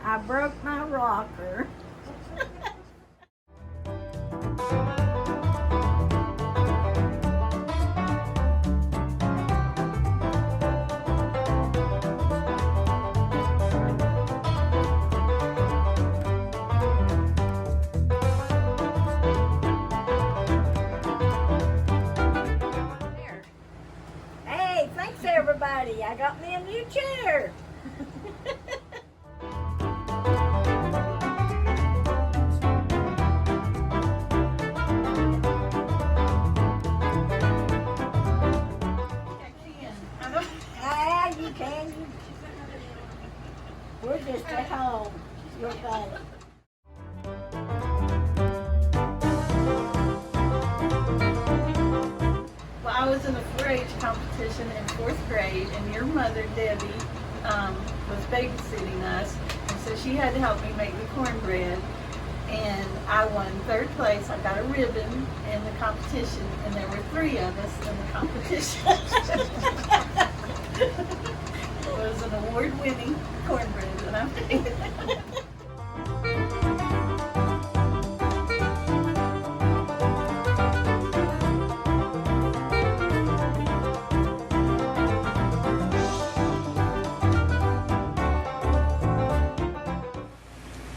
I broke my rocker. Hey, thanks everybody. I got me a new chair. You can. We're just at home. You're fine. Well, I was in a 4-H competition in 4th grade, and your mother, Debbie, was babysitting us, and so she had to help me make the cornbread. And I won 3rd place. I got a ribbon in the competition, and there were 3 of us in the competition. It was an award-winning cornbread that I made.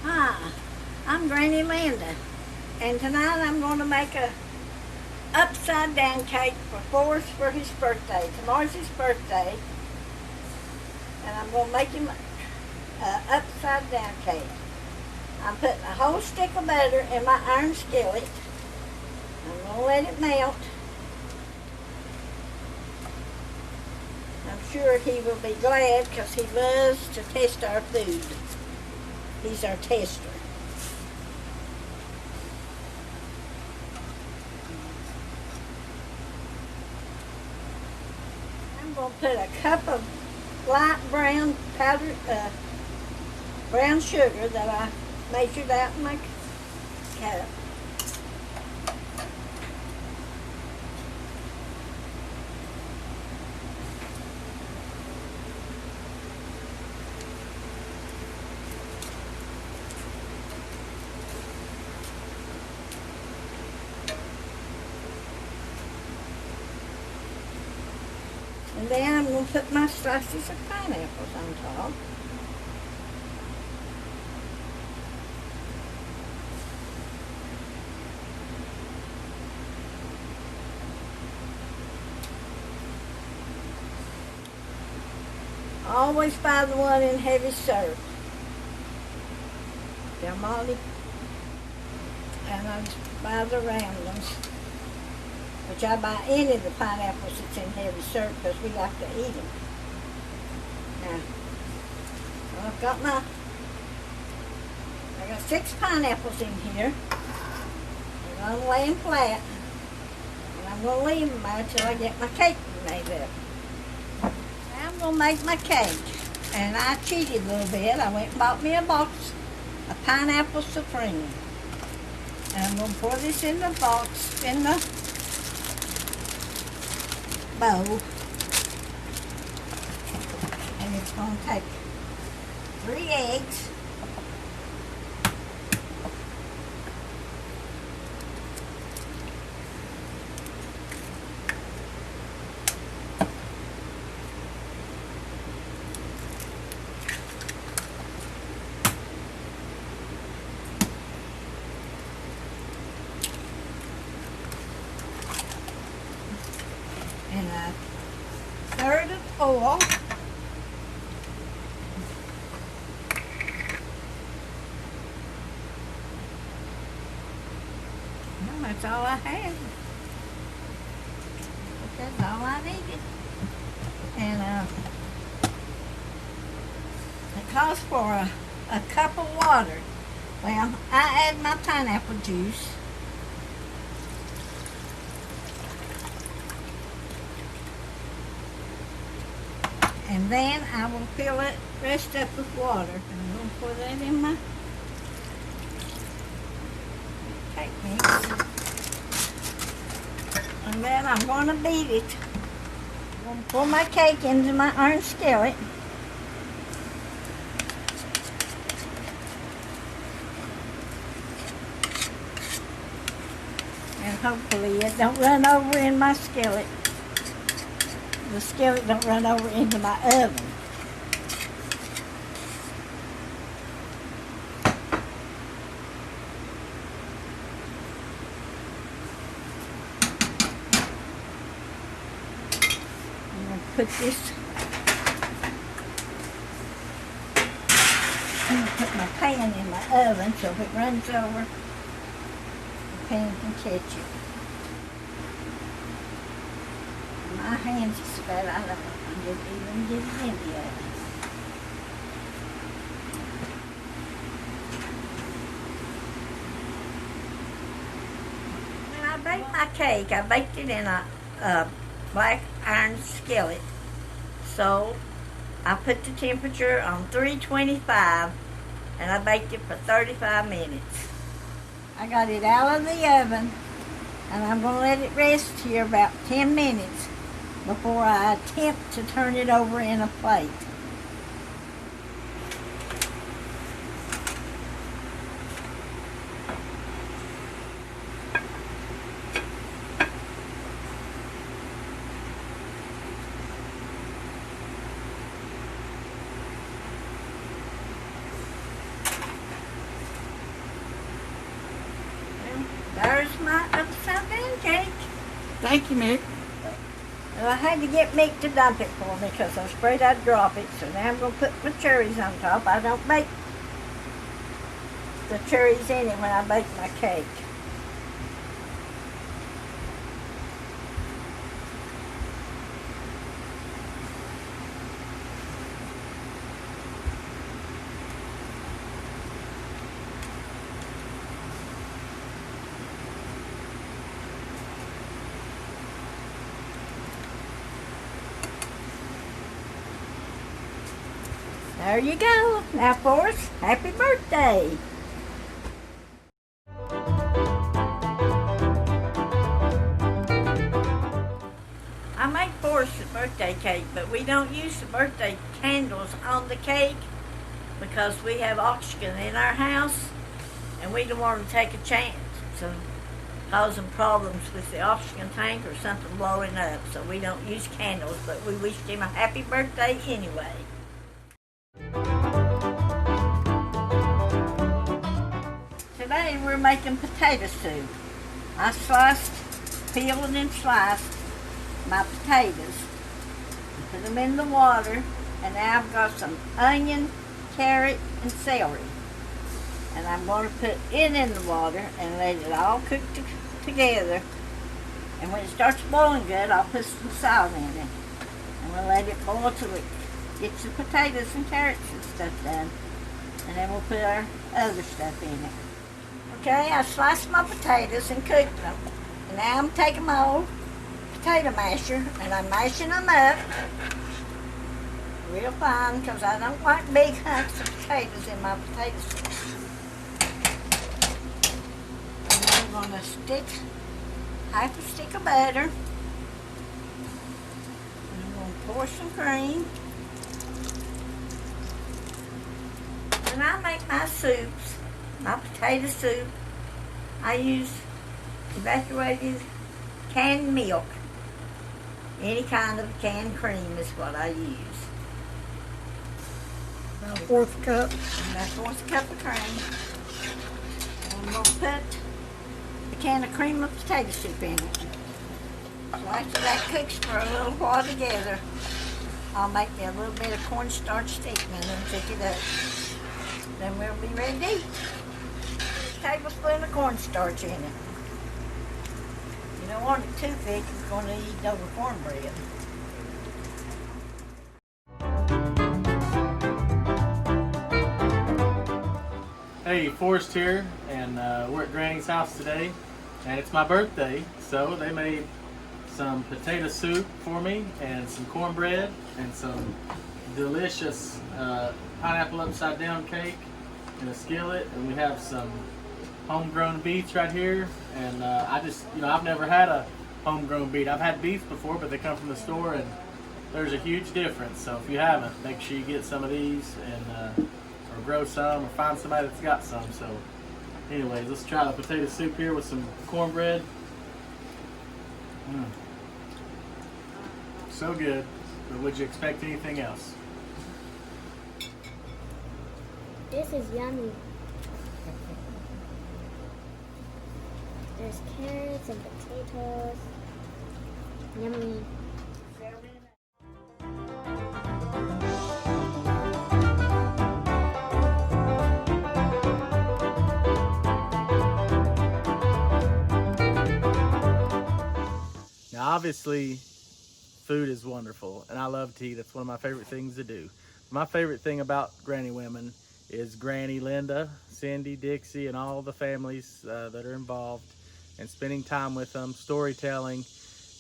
Hi, I'm Granny Linda, and tonight I'm going to make a upside down cake for Forrest for his birthday. Tomorrow's his birthday, and I'm going to make him an upside down cake. I'm putting a whole stick of butter in my iron skillet. I'm going to let it melt. I'm sure he will be glad because he loves to test our food. He's our tester. I'm going to put a cup of light brown powdered brown sugar that I measured out in my cup. And then I'm going to put my slices of pineapples on top. Always buy the one in heavy syrup. Del Monte. And I just buy the round ones. Which I buy any of the pineapples that's in heavy syrup because we like to eat them. Now, I've got I got 6 pineapples in here. I'm going to lay them flat. And I'm going to leave them there until I get my cake made up. Now I'm going to make my cake. And I cheated a little bit. I went and bought me a box of pineapple supreme. And I'm going to pour this in the box, in the bowl, and it's going to take 3 eggs, and a 1/3 of oil, well, that's all I had. That's all I needed. And it calls for a cup of water. Well, I add my pineapple juice. And then I will fill it rest up with water. I'm going to pour that in my cake mix. And then I'm going to beat it. I'm going to pour my cake into my iron skillet. hopefully it don't run over in my skillet. The skillet don't run over into my oven. I'm going to put this, I'm going to put my pan in my oven so if it runs over, the pan can catch it. My hands are so bad I don't even get it in the oven. When I baked my cake, I baked it in a black iron skillet. So I put the temperature on 325 and I baked it for 35 minutes. I got it out of the oven and I'm going to let it rest here about 10 minutes before I attempt to turn it over in a plate. There's my upside down cake. Thank you, Mick. Well, I had to get Mick to dump it for me because I was afraid I'd drop it. So now I'm going to put my cherries on top. I don't bake the cherries in it when I bake my cake. There you go. Now, Forrest, happy birthday. I make Forrest a birthday cake, but we don't use the birthday candles on the cake because we have oxygen in our house and we don't want to take a chance of causing problems with the oxygen tank or something blowing up. So we don't use candles, but we wished him a happy birthday anyway. Today we're making potato soup. I peeled and sliced my potatoes, put them in the water, and now I've got some onion, carrot, and celery. And I'm going to put it in the water and let it all cook together. And when it starts boiling good, I'll put some salt in it. And we'll let it boil till it gets the potatoes and carrots and stuff done. And then we'll put our other stuff in it. Okay, I sliced my potatoes and cooked them. And now I'm taking my old potato masher and I'm mashing them up real fine because I don't like big hunks of potatoes in my potato soup. And then I'm going to stick half a stick of butter. And I'm going to pour some cream. When I make my soups, my potato soup, I use evaporated canned milk. Any kind of canned cream is what I use. About a fourth cup. About a fourth cup of cream. And I'm going to put the can of cream of potato soup in it. So after that cooks for a little while together, I'll make me a little bit of cornstarch thickening and thick it up. Then we'll be ready to eat. A tablespoon of cornstarch in it. You don't want it too thick, it's going to eat over cornbread. Hey, Forrest here, and we're at Granny's house today, and it's my birthday, so they made some potato soup for me, and some cornbread, and some delicious pineapple upside down cake in a skillet, and we have some homegrown beets right here. And I've never had a homegrown beet. I've had beets before, but they come from the store, and there's a huge difference. So if you haven't, make sure you get some of these and or grow some or find somebody that's got some. So anyways, let's try the potato soup here with some cornbread So good. But would you expect anything else? This is yummy. There's carrots and potatoes. Yummy. Now, obviously, food is wonderful, and I love to eat. That's one of my favorite things to do. My favorite thing about Granny Women is Granny Linda, Cindy, Dixie, and all the families that are involved, and spending time with them, storytelling,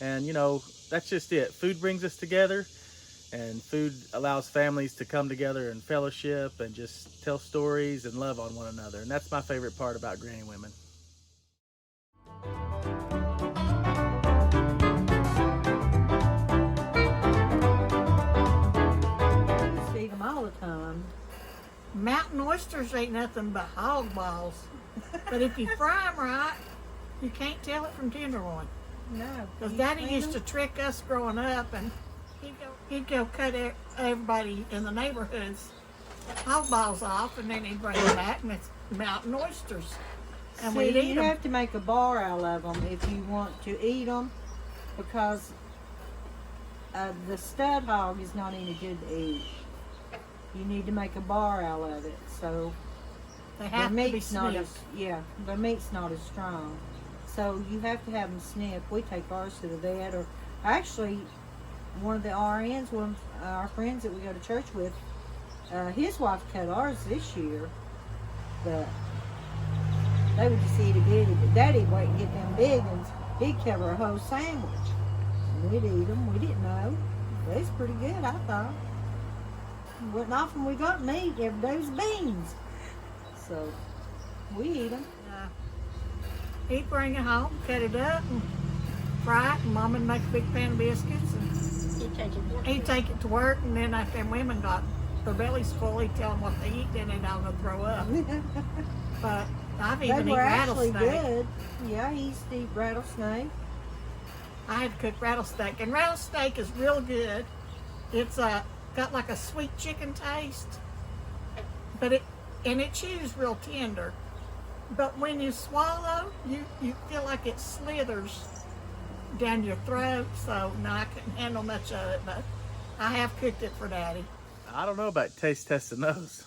and you know, that's just it. Food brings us together, and food allows families to come together and fellowship and just tell stories and love on one another, and that's my favorite part about Granny Women. Feed them all the time. Mountain oysters ain't nothing but hog balls. But if you fry them right, you can't tell it from tenderloin. No. Because Daddy used to trick us growing up, and he'd go cut everybody in the neighborhoods hog balls off, and then he'd bring them back, and it's mountain oysters. And we'd eat you them. have to make a bar out of them if you want to eat them, because the stud hog is not any good to eat. You need to make a bar out of it, so They the have to be meat's not snipped. the meat's not as strong. So you have to have them snipped. We take ours to the vet, or actually, one of the RNs, one of our friends that we go to church with, his wife cut ours this year, but they would just eat a bitty. But Daddy'd wait and get them big ones. He'd cover a whole sandwich. And we'd eat them. We didn't know. They was pretty good, I thought. It wasn't often we got meat. Every day was beans. So we eat them. He'd bring it home, cut it up, and fry it, and Mom would make a big pan of biscuits, and he'd take it to work, and then after them women got their bellies full, he'd tell them what they eat, then they'd all go throw up. But I've They even eaten were actually rattlesnake. good. Yeah, he used to eat rattlesnake. I had to cook rattlesnake, and rattlesnake is real good. It's got like a sweet chicken taste, but it chews real tender. But when you swallow, you feel like it slithers down your throat. So no, I couldn't handle much of it, but I have cooked it for Daddy. I don't know about taste testing those.